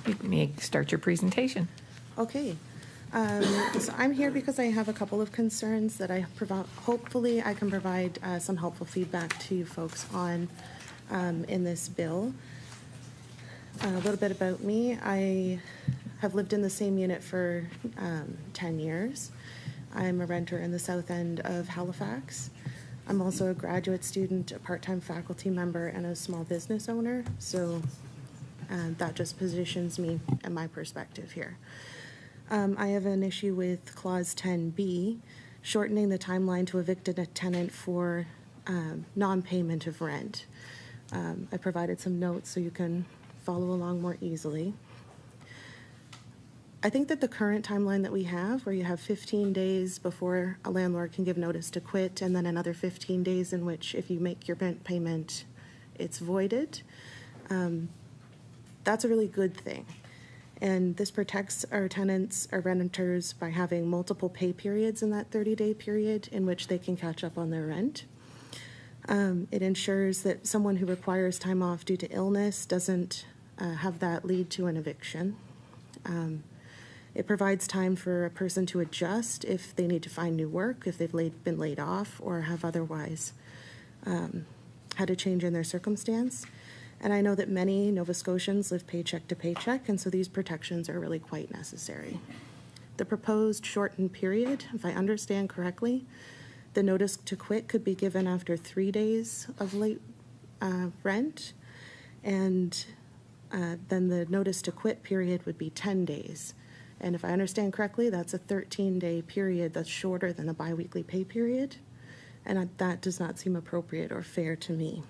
You may start your presentation. Okay. So I'm here because I have a couple of concerns that hopefully I can provide some helpful feedback to you folks on in this bill. A little bit about me. I have lived in the same unit for 10 years. I'm a renter in the south end of Halifax. I'm also a graduate student, a part-time faculty member, and a small business owner. So that just positions me and my perspective here. I have an issue with Clause 10B, shortening the timeline to evict a tenant for non-payment of rent. I provided some notes so you can follow along more easily. I think that the current timeline that we have, where you have 15 days before a landlord can give notice to quit, and then another 15 days in which if you make your rent payment, it's voided, that's a really good thing. And this protects our tenants, our renters, by having multiple pay periods in that 30-day period in which they can catch up on their rent. It ensures that someone who requires time off due to illness doesn't have that lead to an eviction. It provides time for a person to adjust if they need to find new work, if they've been laid off, or have otherwise had a change in their circumstance. And I know that many Nova Scotians live paycheck to paycheck, and so these protections are really quite necessary. The proposed shortened period, if I understand correctly, the notice to quit could be given after 3 days of late rent, and then the notice to quit period would be 10 days. And if I understand correctly, that's a 13-day period that's shorter than a biweekly pay period, and that does not seem appropriate or fair to me.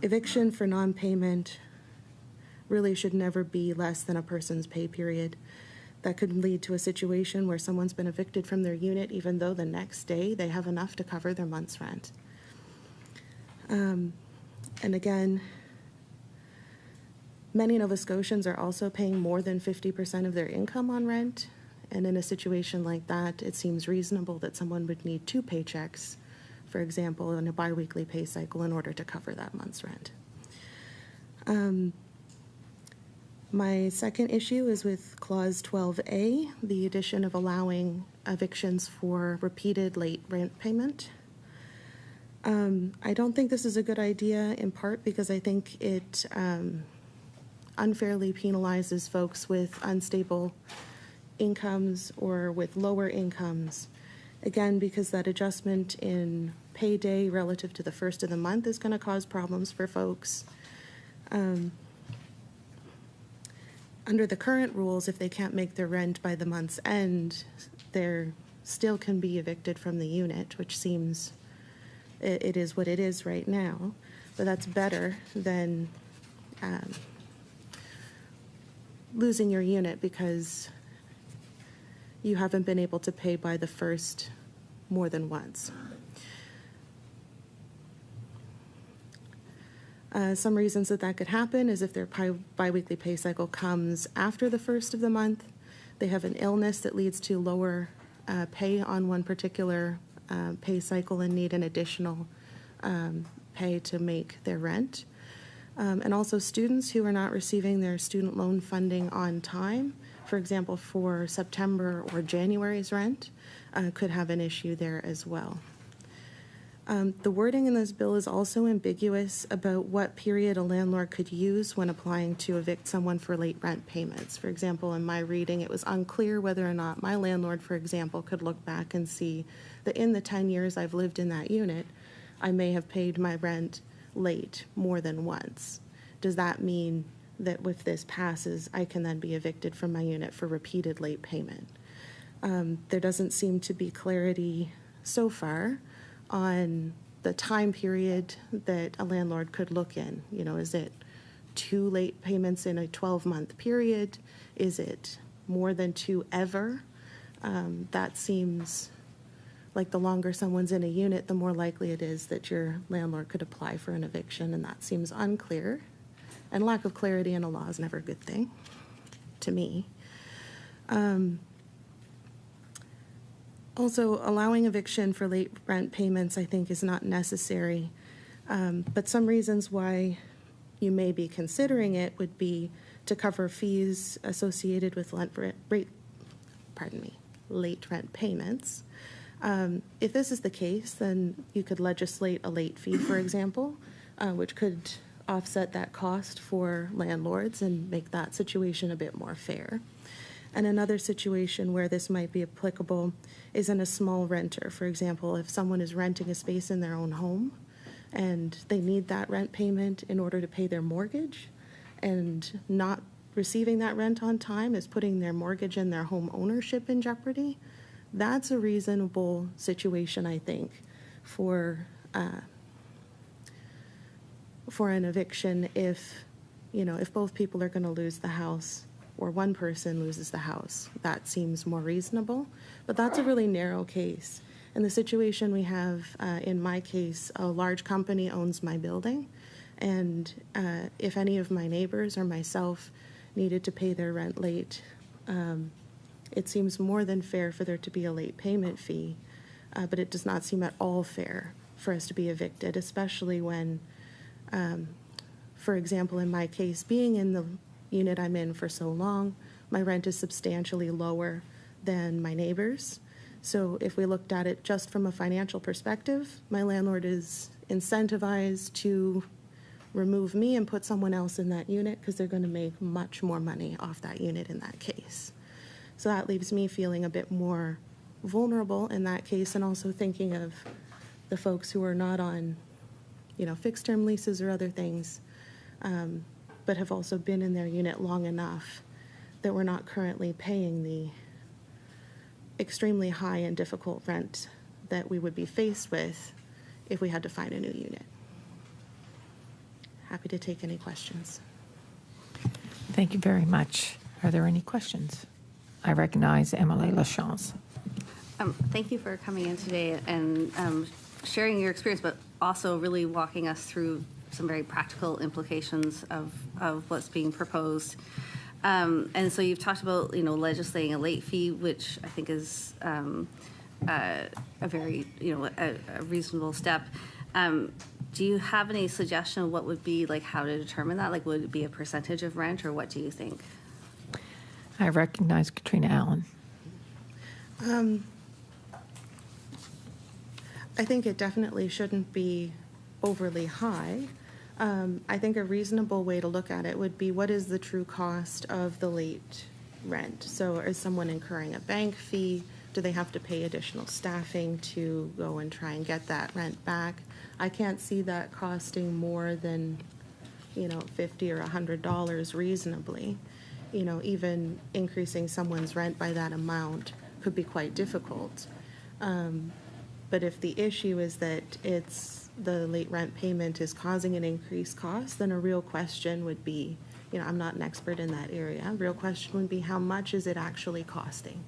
Eviction for non-payment really should never be less than a person's pay period. That could lead to a situation where someone's been evicted from their unit even though the next day they have enough to cover their month's rent. And again, many Nova Scotians are also paying more than 50% of their income on rent, and in a situation like that, it seems reasonable that someone would need 2 paychecks, for example, in a biweekly pay cycle in order to cover that month's rent. My second issue is with Clause 12A, the addition of allowing evictions for repeated late rent payment. I don't think this is a good idea, in part because I think it unfairly penalizes folks with unstable incomes or with lower incomes. Again, because that adjustment in payday relative to the first of the month is going to cause problems for folks. Under the current rules, if they can't make their rent by the month's end, they still can be evicted from the unit, which seems it is what it is right now. But that's better than losing your unit because you haven't been able to pay by the first more than once. Some reasons that could happen is if their biweekly pay cycle comes after the first of the month, they have an illness that leads to lower pay on one particular pay cycle and need an additional pay to make their rent. And also students who are not receiving their student loan funding on time, for example, for September or January's rent, could have an issue there as well. The wording in this bill is also ambiguous about what period a landlord could use when applying to evict someone for late rent payments. For example, in my reading, it was unclear whether or not my landlord, for example, could look back and see that in the 10 years I've lived in that unit, I may have paid my rent late more than once. Does that mean that if this passes, I can then be evicted from my unit for repeated late payment? There doesn't seem to be clarity so far on the time period that a landlord could look in. You know, is it 2 late payments in a 12-month period? Is it more than 2 ever? That seems like the longer someone's in a unit, the more likely it is that your landlord could apply for an eviction, and that seems unclear. And lack of clarity in a law is never a good thing, to me. Also, allowing eviction for late rent payments, I think, is not necessary. But some reasons why you may be considering it would be to cover fees associated with late rent payments. If this is the case, then you could legislate a late fee, for example, which could offset that cost for landlords and make that situation a bit more fair. And another situation where this might be applicable is in a small renter. For example, if someone is renting a space in their own home and they need that rent payment in order to pay their mortgage, and not receiving that rent on time is putting their mortgage and their home ownership in jeopardy, that's a reasonable situation, I think, for an eviction if both people are going to lose the house or one person loses the house. That seems more reasonable, but that's a really narrow case. In the situation we have, in my case, a large company owns my building, and if any of my neighbors or myself needed to pay their rent late, it seems more than fair for there to be a late payment fee, but it does not seem at all fair for us to be evicted, especially when, for example, in my case, being in the unit I'm in for so long, my rent is substantially lower than my neighbors. So if we looked at it just from a financial perspective, my landlord is incentivized to remove me and put someone else in that unit because they're going to make much more money off that unit in that case. So that leaves me feeling a bit more vulnerable in that case, and also thinking of the folks who are not on, fixed-term leases or other things, but have also been in their unit long enough that we're not currently paying the extremely high and difficult rent that we would be faced with if we had to find a new unit. Happy to take any questions. Thank you very much. Are there any questions? I recognize Emily Lachance. Thank you for coming in today and sharing your experience, but also really walking us through some very practical implications of what's being proposed. And so you've talked about, legislating a late fee, which I think is a very, a reasonable step. Do you have any suggestion of what would be, how to determine that? Would it be a percentage of rent, or what do you think? I recognize Katerina Allan. I think it definitely shouldn't be overly high. I think a reasonable way to look at it would be, what is the true cost of the late rent? So is someone incurring a bank fee? Do they have to pay additional staffing to go and try and get that rent back? I can't see that costing more than, $50 or $100 reasonably. Even increasing someone's rent by that amount could be quite difficult. But if the issue is that the late rent payment is causing an increased cost, then a real question would be, I'm not an expert in that area, a real question would be, how much is it actually costing?